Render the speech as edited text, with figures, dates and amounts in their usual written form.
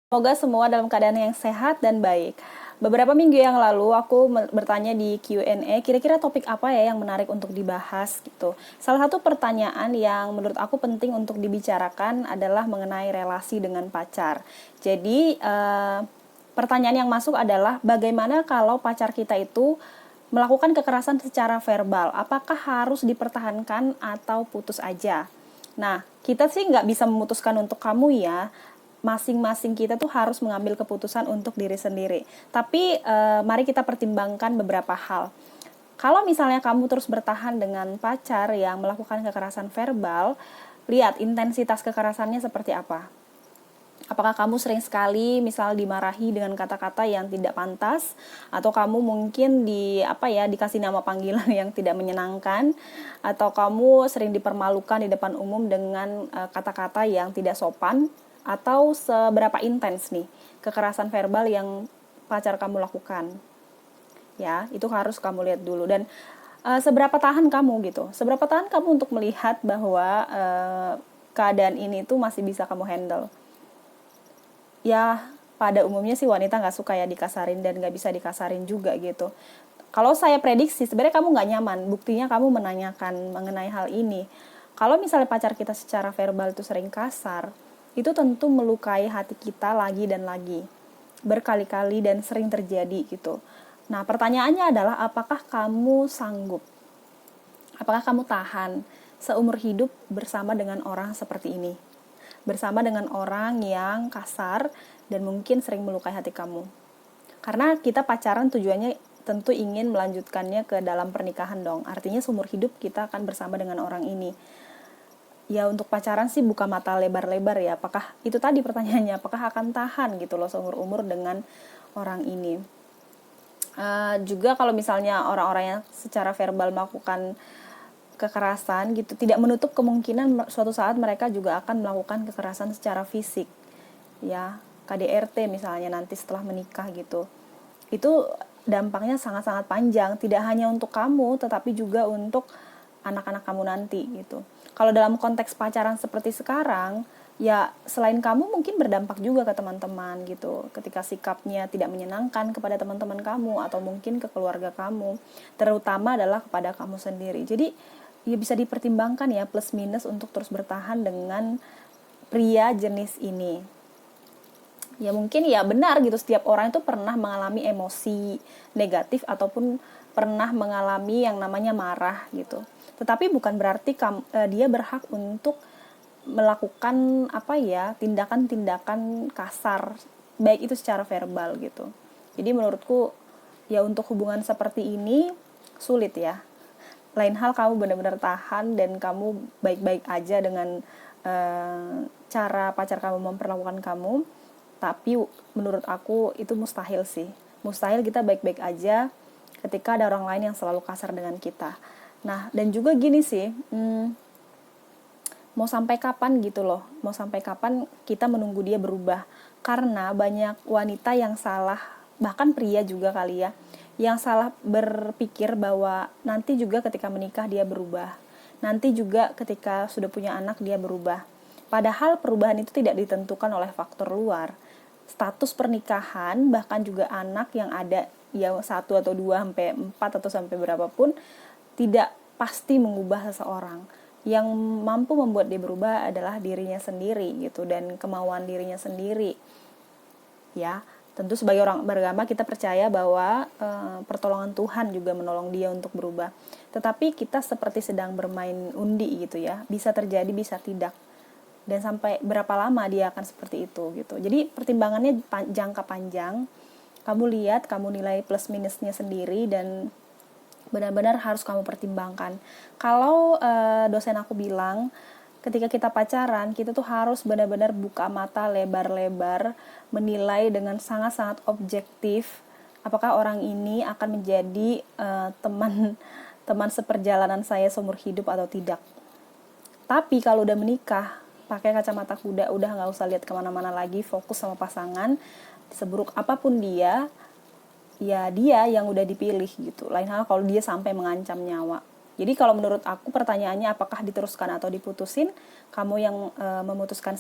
Semoga semua dalam keadaan yang sehat dan baik. Beberapa minggu yang lalu aku bertanya di Q&A, kira-kira topik apa ya yang menarik untuk dibahas gitu. Salah satu pertanyaan yang menurut aku penting untuk dibicarakan adalah mengenai relasi dengan pacar. Jadi pertanyaan yang masuk adalah bagaimana kalau pacar kita itu melakukan kekerasan secara verbal? Apakah harus dipertahankan atau putus aja? Nah, kita sih nggak bisa memutuskan untuk kamu ya. Masing-masing kita tuh harus mengambil keputusan untuk diri sendiri. Tapi mari kita pertimbangkan beberapa hal. Kalau misalnya kamu terus bertahan dengan pacar yang melakukan kekerasan verbal, lihat intensitas kekerasannya seperti apa. Apakah kamu sering sekali misal dimarahi dengan kata-kata yang tidak pantas, atau kamu mungkin dikasih nama panggilan yang tidak menyenangkan, atau kamu sering dipermalukan di depan umum dengan kata-kata yang tidak sopan, atau seberapa intens nih kekerasan verbal yang pacar kamu lakukan. Ya, itu harus kamu lihat dulu. Dan seberapa tahan kamu gitu. Seberapa tahan kamu untuk melihat bahwa keadaan ini tuh masih bisa kamu handle. Ya, pada umumnya sih wanita nggak suka ya dikasarin dan nggak bisa dikasarin juga gitu. Kalau saya prediksi sebenarnya kamu nggak nyaman, buktinya kamu menanyakan mengenai hal ini. Kalau misalnya pacar kita secara verbal itu sering kasar, itu tentu melukai hati kita lagi dan lagi, berkali-kali dan sering terjadi gitu. Nah, pertanyaannya adalah apakah kamu sanggup? Apakah kamu tahan seumur hidup bersama dengan orang seperti ini? Bersama dengan orang yang kasar dan mungkin sering melukai hati kamu. Karena kita pacaran tujuannya tentu ingin melanjutkannya ke dalam pernikahan dong. Artinya seumur hidup kita akan bersama dengan orang ini. Ya untuk pacaran sih buka mata lebar-lebar ya. Apakah itu tadi pertanyaannya, apakah akan tahan gitu loh seumur umur dengan orang ini. Juga kalau misalnya orang-orang yang secara verbal melakukan kekerasan gitu, tidak menutup kemungkinan suatu saat mereka juga akan melakukan kekerasan secara fisik ya, KDRT misalnya nanti setelah menikah gitu. Itu dampaknya sangat-sangat panjang, tidak hanya untuk kamu tetapi juga untuk anak-anak kamu nanti gitu. Kalau dalam konteks pacaran seperti sekarang, ya selain kamu mungkin berdampak juga ke teman-teman gitu. Ketika sikapnya tidak menyenangkan kepada teman-teman kamu atau mungkin ke keluarga kamu, terutama adalah kepada kamu sendiri. Jadi ya bisa dipertimbangkan ya plus minus untuk terus bertahan dengan pria jenis ini. Ya mungkin ya benar gitu, setiap orang itu pernah mengalami emosi negatif ataupun pernah mengalami yang namanya marah gitu. Tetapi bukan berarti dia berhak untuk melakukan tindakan-tindakan kasar, baik itu secara verbal gitu. Jadi menurutku ya untuk hubungan seperti ini sulit ya. Lain hal kamu benar-benar tahan dan kamu baik-baik aja dengan cara pacar kamu memperlakukan kamu, tapi menurut aku itu mustahil sih. Mustahil kita baik-baik aja ketika ada orang lain yang selalu kasar dengan kita. Nah, dan juga gini sih, mau sampai kapan gitu loh, mau sampai kapan kita menunggu dia berubah. Karena banyak wanita yang salah, bahkan pria juga kali ya, yang salah berpikir bahwa nanti juga ketika menikah dia berubah, nanti juga ketika sudah punya anak dia berubah. Padahal perubahan itu tidak ditentukan oleh faktor luar. Status pernikahan, bahkan juga anak yang ada ya 1 atau 2 sampai 4 atau sampai berapapun tidak pasti mengubah seseorang. Yang mampu membuat dia berubah adalah dirinya sendiri gitu, dan kemauan dirinya sendiri. Ya, tentu sebagai orang beragama kita percaya bahwa pertolongan Tuhan juga menolong dia untuk berubah. Tetapi kita seperti sedang bermain undi gitu ya. Bisa terjadi, bisa tidak. Dan sampai berapa lama dia akan seperti itu gitu. Jadi pertimbangannya jangka panjang. Kamu lihat, kamu nilai plus minusnya sendiri dan benar-benar harus kamu pertimbangkan. Kalau dosen aku bilang ketika kita pacaran, kita tuh harus benar-benar buka mata lebar-lebar, menilai dengan sangat-sangat objektif apakah orang ini akan menjadi teman seperjalanan saya seumur hidup atau tidak. Tapi kalau udah menikah, pakai kacamata kuda, udah nggak usah lihat kemana-mana lagi, fokus sama pasangan. Seburuk apapun dia, ya dia yang udah dipilih gitu. Lain hal kalau dia sampai mengancam nyawa. Jadi kalau menurut aku pertanyaannya apakah diteruskan atau diputusin, kamu yang memutuskan